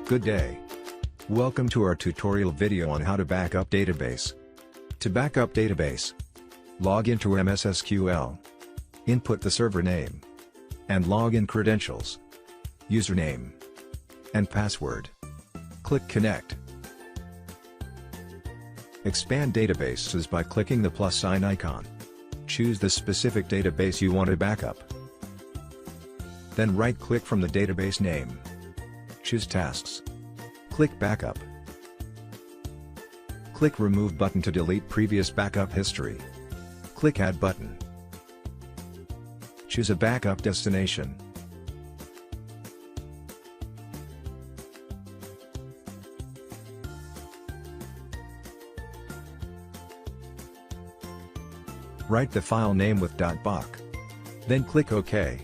Good day. Welcome to our tutorial video on how to backup database. To backup database, log into MS SQL. Input the server name and login credentials, username and password. Click Connect. Expand databases by clicking the plus sign icon. Choose the specific database you want to backup. Then right-click from the database name. Choose Tasks. Click Backup. Click Remove button to delete previous backup history. Click Add button. Choose a backup destination. Write the file name with .boc. Then click OK.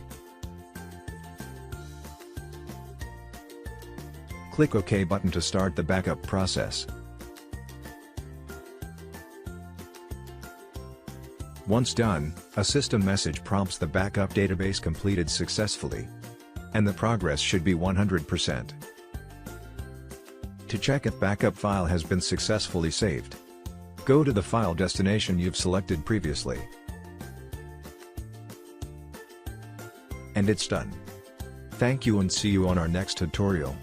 Click OK button to start the backup process. Once done, a system message prompts the backup database completed successfully. And the progress should be 100%. To check if backup file has been successfully saved, go to the file destination you've selected previously. And it's done. Thank you and see you on our next tutorial.